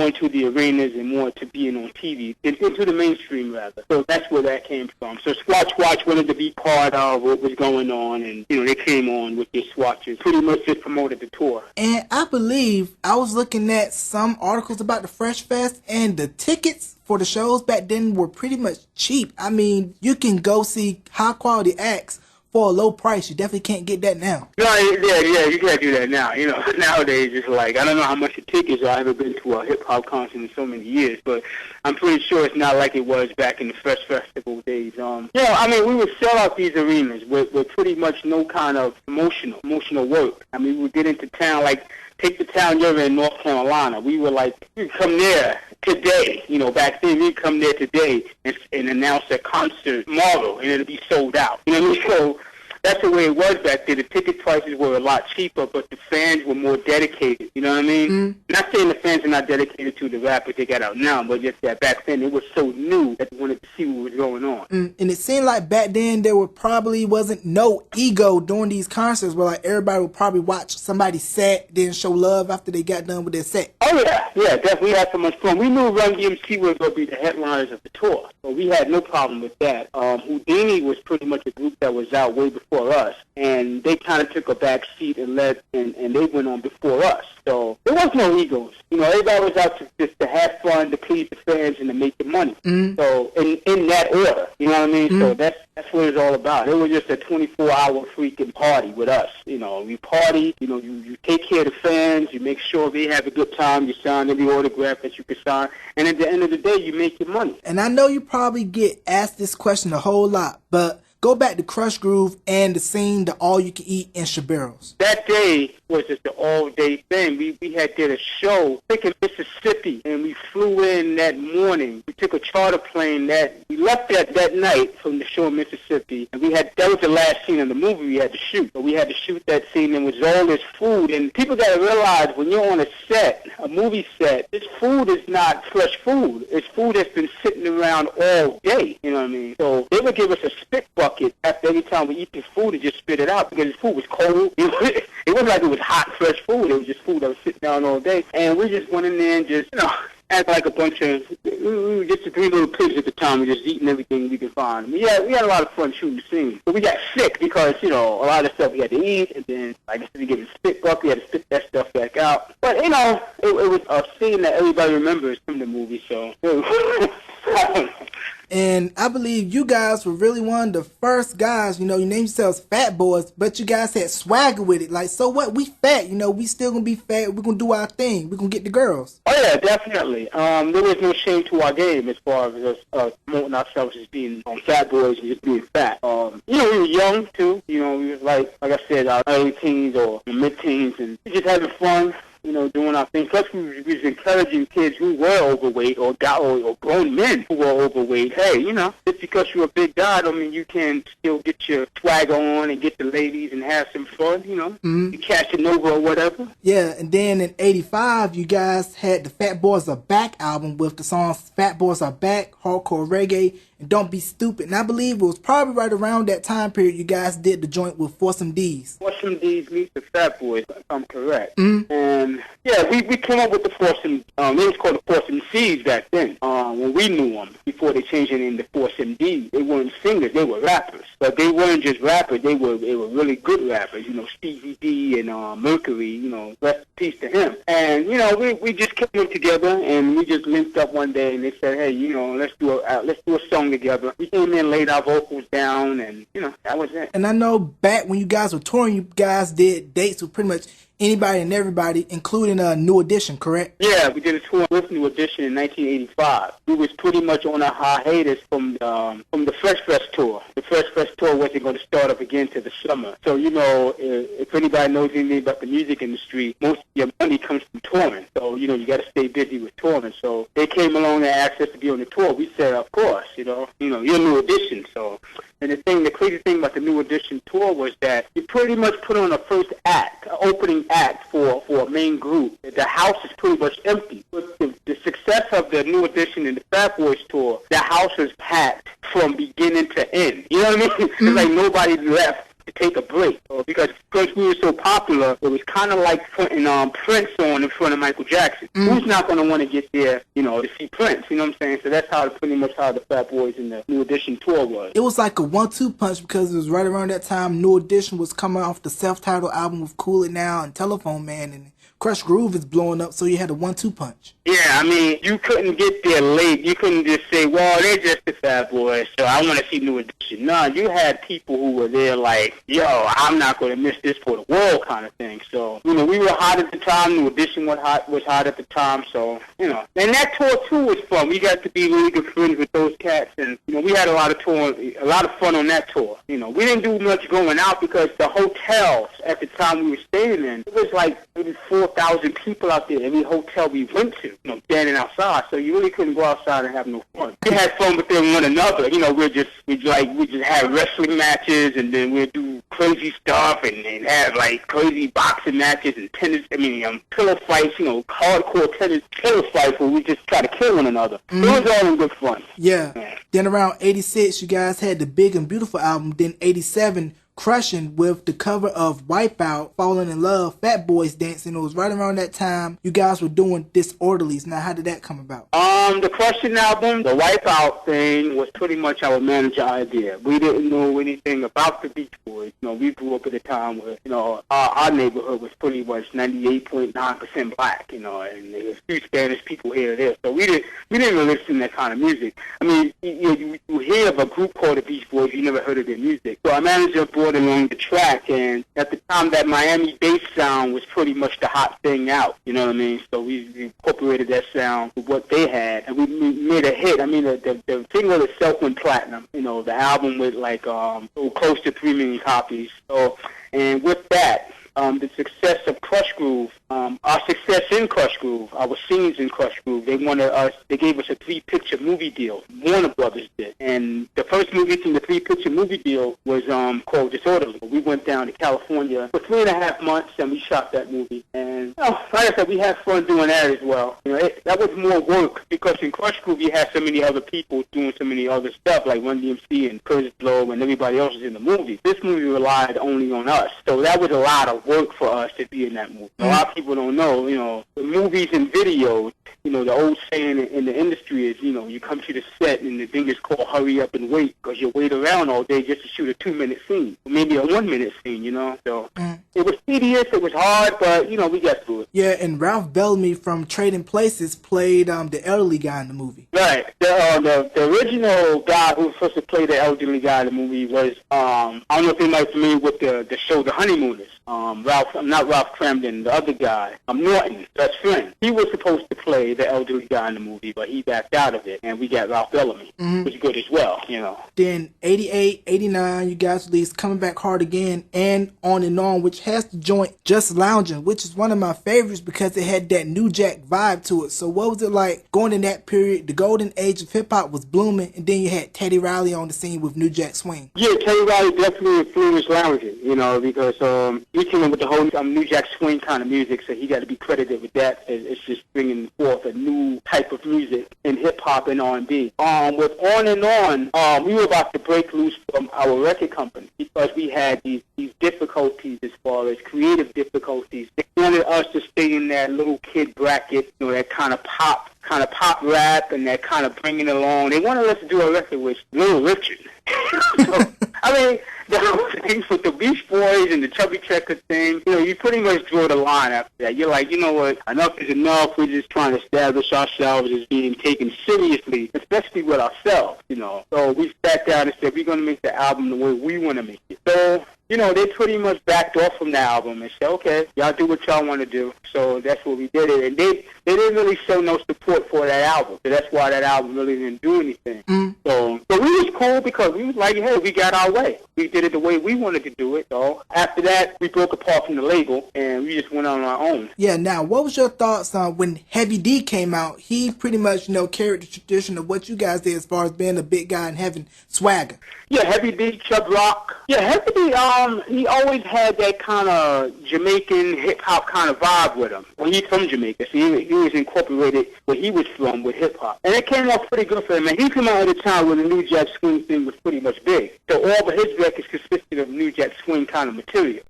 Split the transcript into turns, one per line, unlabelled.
going to the arenas and more to being on TV, into the mainstream rather. So that's where that came from. So Swatch Watch wanted to be part of what was going on, and they came on with their swatches. Pretty much just promoted the tour.
And I believe I was looking at some articles about the Fresh Fest, and the tickets for the shows back then were pretty much cheap. I mean, you can go see high quality acts for a low price. You definitely can't get that now.
No, yeah, you can't do that now. Nowadays it's like, I don't know how much the tickets are. I haven't been to a hip-hop concert in so many years, but I'm pretty sure it's not like it was back in the Fresh Festival days. I mean, we would sell out these arenas with pretty much no kind of emotional work. I mean, we would get into town, like, take the town you're in, North Carolina. We were like, we'd come there today. Back then, we'd come there today and announce a concert tomorrow, and it'd be sold out. You know what I mean? So that's the way it was back then. The ticket prices were a lot cheaper, but the fans were more dedicated. You know what I mean? Mm. Not saying the fans are not dedicated to the rappers they got out now, but just that back then it was so new that they wanted to see what was going on.
And it seemed like back then there wasn't no ego during these concerts, where like everybody would probably watch somebody set, then show love after they got done with their set.
Oh yeah, definitely. We had so much fun. We knew Run DMC was going to be the headliners of the tour, so we had no problem with that. Houdini was pretty much a group that was out way before us, and they kind of took a back seat and they went on before us. So there was no egos. Everybody was out to have fun, to please the fans, and to make the money. Mm. So in that order, you know what I mean? Mm. So that's what it's all about. It was just a 24-hour freaking party with us. We party. You take care of the fans. You make sure they have a good time. You sign every autograph that you can sign, and at the end of the day, you make your money.
And I know you probably get asked this question a whole lot, but go back to Crush Groove and the scene, the all-you-can-eat in Chabarros.
That day was just an all-day thing. We had did a show, I think in Mississippi, and we flew in that morning. We took a charter plane we left that night from the show in Mississippi, and that was the last scene of the movie we had to shoot. So we had to shoot that scene, and it was all this food. And people got to realize when you're on a movie set, this food is not fresh food. It's food that's been sitting around all day, you know what I mean? So they would give us a spit bucket after every time we eat this food and just spit it out, because the food was cold. It wasn't like it was hot, fresh food. It was just food that was sitting down all day. And we just went in there and just, act like a bunch of, we were just three little pigs at the time. We were just eating everything we could find. We had a lot of fun shooting the scene. But we got sick because, a lot of stuff we had to eat, and then, like I said, we get a spit bucket, we had to spit that stuff back out. But, it was a scene that everybody remembers from the movie, so.
And I believe you guys were really one of the first guys, you named yourselves Fat Boys, but you guys had swagger with it. Like, so what? We fat, we still gonna be fat. We're gonna do our thing. We're gonna get the girls.
Oh, yeah, definitely. There was no shame to our game as far as us promoting ourselves as being fat boys and just being fat. We were young, too. We was like I said, our early teens or mid-teens, and just having fun. Doing our thing. Plus, we was encouraging kids who were overweight or grown men who were overweight. Hey, just because you're a big guy, don't mean you can still get your swagger on and get the ladies and have some fun, Mm-hmm. You catching over or whatever.
Yeah, and then in 85, you guys had the Fat Boys Are Back album with the songs Fat Boys Are Back, Hardcore Reggae, and Don't Be Stupid. And I believe it was probably right around that time period you guys did the joint with Foursome D's.
Foursome D's meets the Fat Boys, if I'm correct.
Mm-hmm.
And yeah, we came up with the Foursome, they was called the Foursome C's back then, when we knew them, before they changed it into Foursome D. They weren't singers, they were rappers. But they weren't just rappers, they were really good rappers, Stevie D and Mercury, rest in peace to him. And, we just kept them together, and we just linked up one day, and they said, hey, let's do a song together. We came in, laid our vocals down, and, that was it.
And I know back when you guys were touring, you guys did dates with pretty much anybody and everybody, including New Edition, correct?
Yeah, we did a tour with New Edition in 1985. We was pretty much on a hiatus from the Fresh Fest tour. The Fresh Fest tour wasn't going to start up again till the summer. So, if anybody knows anything about the music industry, most of your money comes from touring. So, you got to stay busy with touring. So they came along and asked us to be on the tour. We said, of course, you're New Edition. So, and the crazy thing about the New Edition tour was that you pretty much put on a first act, an opening act for a main group. The house is pretty much empty. With the success of the New Edition and the Fat Boys tour, the house was packed from beginning to end. You know what I mean? It's like nobody left to take a break. Because we were so popular, it was kind of like putting Prince on in front of Michael Jackson. Who's not going to want to get there, to see Prince? You know what I'm saying? So that's pretty much how the Fat Boys and the New Edition tour was.
It was like a 1-2 punch because it was right around that time New Edition was coming off the self-titled album with Kool Now and Telephone Man, and Crush Groove is blowing up, so you had a 1-2 punch.
Yeah, I mean, you couldn't get there late. You couldn't just say, well, they're just the Fat Boys, so I want to see New Edition. No, you had people who were there like, yo, I'm not going to miss this for the world kind of thing. So, we were hot at the time. New Edition was hot at the time. So, and that tour, too, was fun. We got to be really good friends with those cats, and, we had a lot of fun on that tour. We didn't do much going out because the hotels at the time we were staying in, it was like maybe 4,000 people out there every hotel we went to, standing outside. So you really couldn't go outside and have no fun. We had fun within one another. We just had wrestling matches, and then we'd do crazy stuff and have like crazy boxing matches and pillow fights, hardcore tennis pillow fights where we just try to kill one another. It was all in good fun.
Yeah. Then around 86, you guys had the Big and Beautiful album. Then 87, Crushing with the cover of Wipeout, Falling in Love, Fat Boys Dancing. It was right around that time you guys were doing Disorderlies. Now, how did that come about?
The Crushing album, the Wipeout thing was pretty much our manager idea. We didn't know anything about the Beach Boys. We grew up at a time where, our neighborhood was pretty much 98.9% black, and there's a few Spanish people here or there. So we didn't really listen to that kind of music. I mean, you hear of a group called the Beach Boys, you never heard of their music. So our manager brought along the track, and at the time that Miami bass sound was pretty much the hot thing out, you know what I mean? So we incorporated that sound with what they had, and we made a hit. I mean, the single itself went platinum, the album with like close to 3 million copies. So, and with that, the success of Crush Groove, our success in Crush Groove, our scenes in Crush Groove, they gave us a 3-picture movie deal. Warner Brothers did. And the first movie from the 3-picture movie deal was called Disorderly. We went down to California for 3.5 months, and we shot that movie. And, like I said, we had fun doing that as well. That was more work, because in Crush Groove, you had so many other people doing so many other stuff, like Run DMC and Curtis Blow and everybody else was in the movie. This movie relied only on us. So that was a lot of work for us to be in that movie. A lot of people don't know, the movies and videos, the old saying in the industry is, you come to the set and the thing is called hurry up and wait, because you wait around all day just to shoot a 2-minute scene, or maybe a 1-minute scene, So it was tedious, it was hard, but, we got through it.
Yeah, and Ralph Bellamy from Trading Places played the elderly guy in the movie.
Right. The original guy who was supposed to play the elderly guy in the movie was, I don't know if anybody's familiar with the show The Honeymooners. Not Ralph Cramden, the other guy, Norton, best friend. He was supposed to play the elderly guy in the movie, but he backed out of it, and we got Ralph Bellamy, which was good as well,
Then 88, 89, you guys released Coming Back Hard Again and On, which has the joint Just Lounging, which is one of my favorites because it had that New Jack vibe to it. So what was it like going in that period? The golden age of hip-hop was blooming, and then you had Teddy Riley on the scene with New Jack Swing.
Yeah, Teddy Riley definitely influenced lounging, because he came in with the whole New Jack Swing kind of music, so he got to be credited with that. It's just bringing forth a new type of music in hip-hop and R&B. With On, we were about to break loose from our record company because we had these difficulties as far as creative difficulties. They wanted us to stay in that little kid bracket, that kind of pop rap and that kind of bringing it along. They wanted us to do a record with Little Richard. So, I mean, the whole thing with the Beach Boys and the Chubby Checker thing, you pretty much draw the line after that. You're like, you know what, enough is enough. We're just trying to establish ourselves as being taken seriously, especially with ourselves, So we sat down and said, we're going to make the album the way we want to make it. So, they pretty much backed off from the album and said, okay, y'all do what y'all want to do. So that's what we did it. And they didn't really show no support for that album. So that's why that album really didn't do anything. So we was cool because we was like, hey, we got our way. We did it the way we wanted to do it. So after that, we broke apart from the label and we just went on our own.
Yeah, now, what was your thoughts on when Heavy D came out? He pretty much, carried the tradition of what you guys did as far as being a big guy and having swagger.
Yeah, Heavy D, Chubb Rock. Yeah, Heavy D, He always had that kind of Jamaican hip-hop kind of vibe with him. Well, he's from Jamaica, so he was incorporated where he was from with hip-hop. And it came off pretty good for him. And he came out at a time when the New Jack Swing thing was pretty much big. So all of his records consisted of New Jack Swing kind of material.